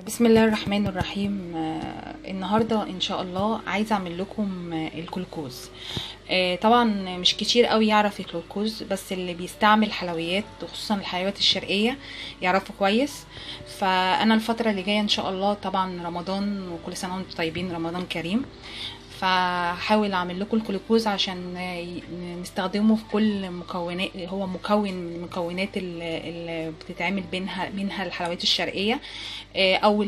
بسم الله الرحمن الرحيم. النهارده ان شاء الله عايزه اعمل لكم الكلوكوز. طبعا مش كتير قوي يعرف الكلوكوز، بس اللي بيستعمل حلويات وخصوصا الحلويات الشرقيه يعرفوا كويس. فانا الفتره اللي جايه ان شاء الله، طبعا رمضان وكل سنه وانتم طيبين، رمضان كريم، فحاول اعمل لكم الجلوكوز عشان نستخدمه في كل مكونات. هو مكون من المكونات اللي بتتعمل منها الحلويات الشرقيه، او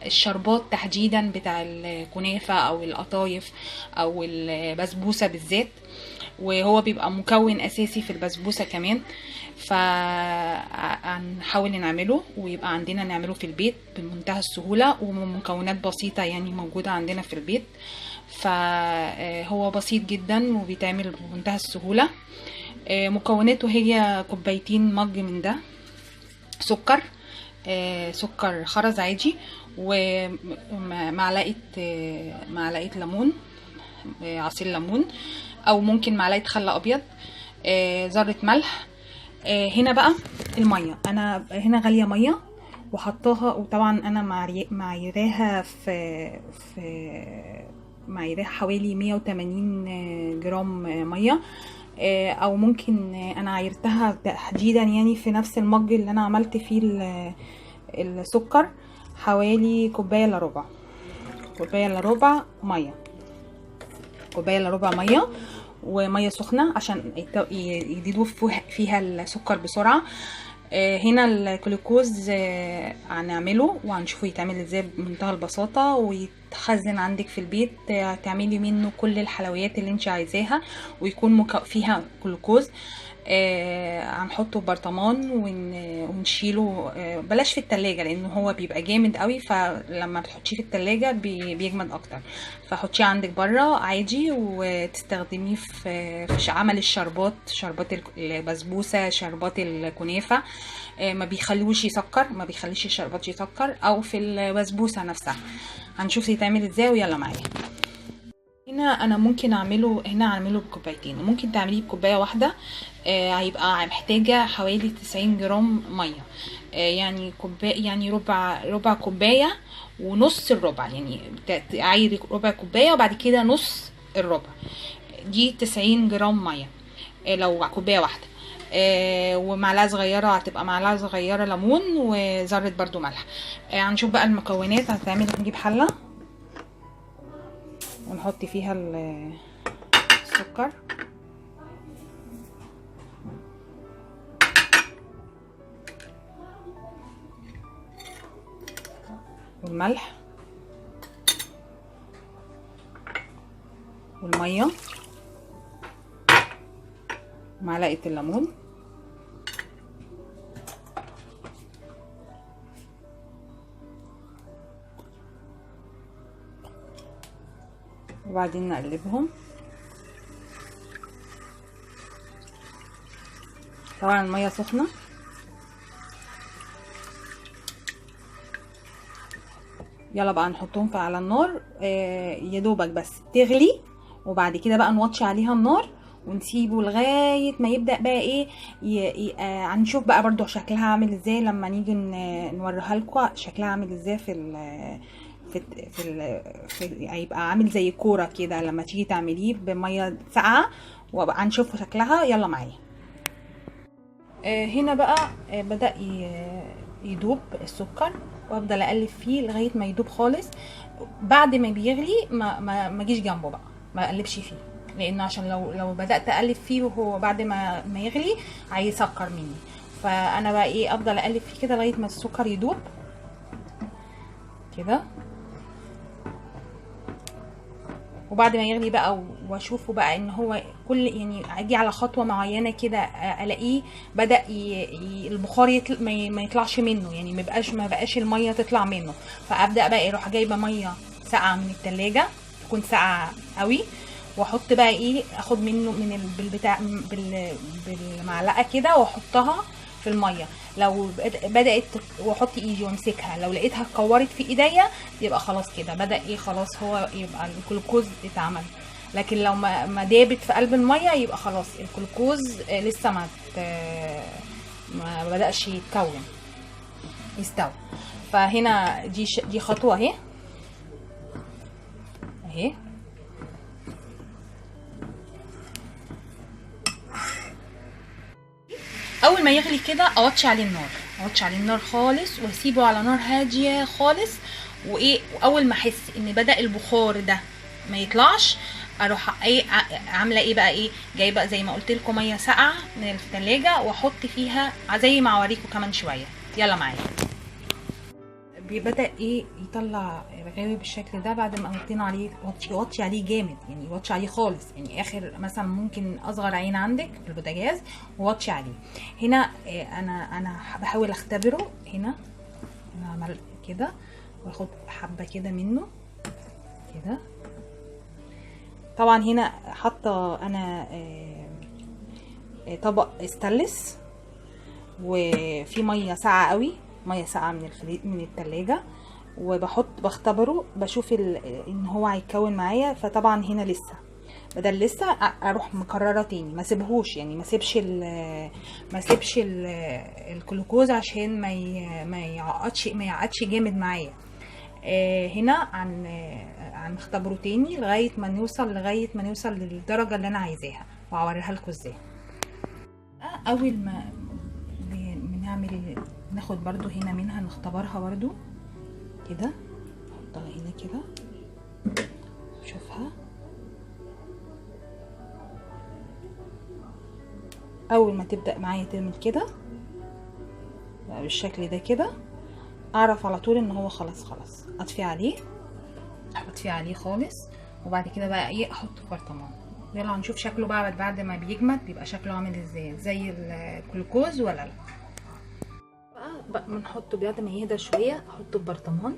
الشربات تحديدا بتاع الكنافه او القطايف او البسبوسه بالذات، وهو بيبقى مكون اساسي في البسبوسه كمان. فهنحاول نعمله ويبقى عندنا نعمله في البيت بمنتهى السهوله ومكونات بسيطه يعني موجوده عندنا في البيت. فهو بسيط جدا وبيتعمل بمنتهى السهوله. مكوناته هي كوبايتين مج من ده سكر، سكر خرز عادي، ومعلقه ليمون، عصير ليمون، او ممكن معلقه خل ابيض، ذره ملح. هنا بقى الميه، انا هنا غاليه ميه وحطاها، وطبعا انا معيراها معيراها حوالي 180 جرام ميه، او ممكن انا عيرتها تحديدا يعني في نفس المج اللي انا عملت فيه السكر، حوالي كوبايه الا ربع ميه، كوبايه الا ربع ميه، وميه سخنه عشان يدوب فيها السكر بسرعه. هنا الجلوكوز هنعمله وهنشوفه يتعمل ازاي بمنتهى البساطه، ويتخزن عندك في البيت، تعملي منه كل الحلويات اللي انت عايزاها ويكون فيها جلوكوز. هنحطه في برطمان ونشيله. بلاش في التلاجة لانه هو بيبقى جامد قوي، فلما بتحطيه في التلاجة بيجمد اكتر، فحطيه عندك بره عادي وتستخدميه في عمل الشربات، شربات البسبوسة، شربات الكنافة. ما بيخليش الشربات يسكر، او في البسبوسة نفسها. هنشوف يتعمل ازاي ويلا معايا. هنا انا ممكن اعمله بكوبايتين، وممكن تعمليه بكوبايه واحده. هيبقى محتاجه حوالي 90 جرام ميه، يعني كوبايه، يعني ربع كوبايه ونص الربع، يعني تعايري ربع كوبايه وبعد كده نص الربع، دي 90 جرام ميه لو كوبايه واحده. ومعلقه صغيره، هتبقى معلقه صغيره ليمون وذره برضو ملح. هنشوف بقى المكونات. هنجيب حله ونحط فيها السكر والملح والميه ومعلقه الليمون، وبعدين نقلبهم. طبعا الميه سخنه، يلا بقى نحطهم على النار، يا دوبك بس تغلي، وبعد كده بقى نوطي عليها النار ونسيبه لغايه ما يبدا بقى ايه، هنشوف بقى برضو شكلها عامل ازاي لما نيجي نوريها لكم شكلها عامل ازاي هيبقى عامل زي كوره كده لما تيجي تعمليه بميه ساقعه، وبقى هنشوف شكلها. يلا معايا. هنا بقى بدأ يدوب السكر، وافضل اقلب فيه لغايه ما يدوب خالص. بعد ما بيغلي ما اجيش جنبه بقى، ما اقلبش فيه، لانه عشان لو بدات اقلب فيه وهو بعد ما يغلي هيسكر مني. فانا بقى ايه، افضل اقلب فيه كده لغايه ما السكر يدوب كده، وبعد ما يغلي بقى واشوفه بقى ان هو كل، يعني اجي على خطوه معينه كده الاقيه بدا البخار ما يطلعش منه، يعني ما بقاش الميه تطلع منه. فابدا بقى اروح جايبه ميه ساقعه من التلاجة، تكون ساقعه قوي، واحط بقى ايه، اخد منه بالمعلقه كده واحطها في الميه. لو بدات واحط ايدي وامسكها، لو لقيتها اتكورت في ايديا يبقى خلاص كده بدا ايه، خلاص هو يبقى الجلوكوز اتعمل. لكن لو ما دابت في قلب الميه يبقى خلاص الجلوكوز لسه ما بداش يستوي. فهنا دي خطوه اهي اهي. اول ما يغلي كده اوطي عليه النار خالص واسيبه على نار هاديه خالص. واول ما احس ان بدا البخار ده ما يطلعش اروح عامله ايه بقى، جايبه زي ما قلت لكم ميه ساقعه من الثلاجه واحط فيها زي ما اوريكم كمان شويه. يلا معايا. بدا يطلع رغاوي بالشكل ده بعد ما وطينا عليه. وطي عليه جامد، يعني وطي عليه خالص، يعني اخر مثلا ممكن اصغر عين عندك في البوتاجاز ووطي عليه. هنا انا بحاول اختبره. هنا انا عمل كده واخد حبه كده منه كده. طبعا هنا حاطه انا طبق استانلس وفي ميه ساقعه قوي، ميه ساقعه من التلاجة، بختبره بشوف ان هو هيتكون معايا. فطبعا هنا لسه بدل لسه اروح مكرره تاني، ما سيبهوش يعني ما سيبش الجلوكوز عشان ما يعقدش جامد معايا. هنا عن اختبره تاني لغايه ما نوصل للدرجه اللي انا عايزاها، وهوريها لكم ازاي. اول ما ناخد برضو هنا منها نختبرها برضو كده، نحطها هنا كده شوفها. اول ما تبدأ معايا تعمل كده بقى بالشكل ده كده، اعرف على طول ان هو خلاص اطفي عليه خالص. وبعد كده بقى احطه في برطمان. يلا هنشوف شكله بقى بعد ما بيجمد بيبقى شكله عامل ازاي، زي الجلوكوز ولا لا. بقى بنحطه بعد ما يهدى شويه، احطه في برطمان.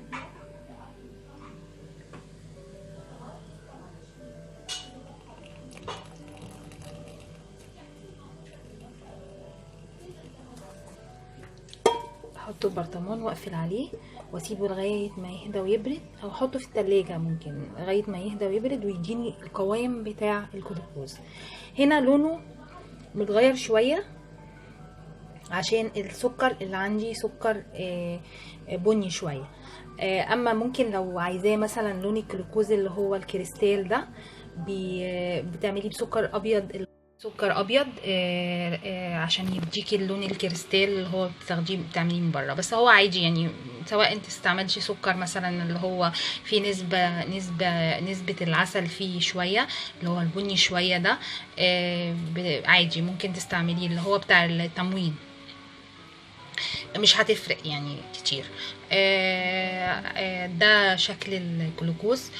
احطه في برطمان واقفل عليه واسيبه لغايه ما يهدى ويبرد، او احطه في التلاجة ممكن لغايه ما يهدى ويبرد ويديني القوام بتاع الجلوكوز. هنا لونه متغير شويه عشان السكر اللي عندي سكر بني شويه. اما ممكن لو عايزاه مثلا لون الجلوكوز اللي هو الكريستال ده بتعمليه بسكر ابيض. عشان يديكي اللون الكريستال اللي هو بتعمليه من بره. بس هو عادي يعني، سواء انت استعملتي سكر مثلا اللي هو في نسبة العسل فيه شوية اللي هو البني شوية ده، عادي ممكن تستعمليه اللي هو بتاع التموين، مش هتفرق يعني كتير. ده شكل الجلوكوز.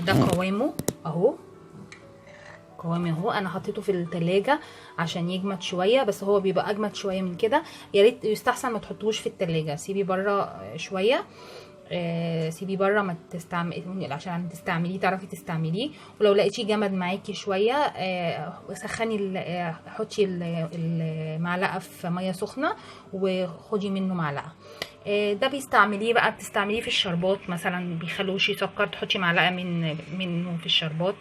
ده قوامه اهو، انا حطيته في التلاجة عشان يجمد شويه، بس هو بيبقى اجمد شويه من كده. يا ريت يستحسن ما تحطوش في التلاجة، سيبيه بره شويه. سيبيه بره ما عشان تستعمليه تعرفي تستعمليه. ولو لقيتيه جمد معاكي شويه سخني حطي المعلقه في ميه سخنه وخدي منه معلقه. ده بتستعمليه في الشربات مثلا، بيخلوش يسكر، تحطي معلقه منه في الشربات.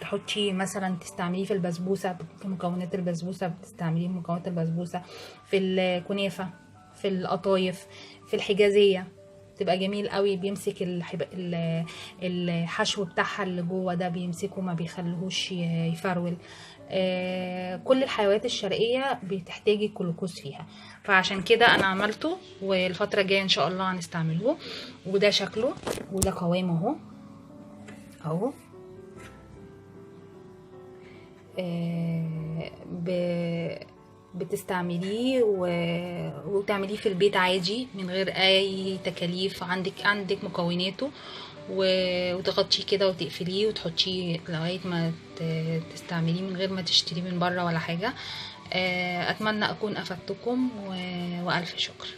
تحطي مثلا تستعمليه في البسبوسه، في مكونات البسبوسه بتستعمليه في مكونات البسبوسه، في الكنافه، في القطايف، في الحجازيه تبقى جميل قوي. بيمسك الحشو بتاعها اللي جوه ده، بيمسكه ما بيخليهوش يفرول. كل الحلويات الشرقيه بتحتاجي الجلوكوز فيها، فعشان كده انا عملته، والفتره الجايه ان شاء الله هنستعمله. وده شكله وده قوامه اهو. بتستعمليه وتعمليه في البيت عادي من غير اي تكاليف. عندك مكوناته، وتغطيه كده وتقفليه وتحطيه لغايه ما تستعمليه من غير ما تشتريه من بره ولا حاجه. اتمنى اكون افدتكم والف شكر.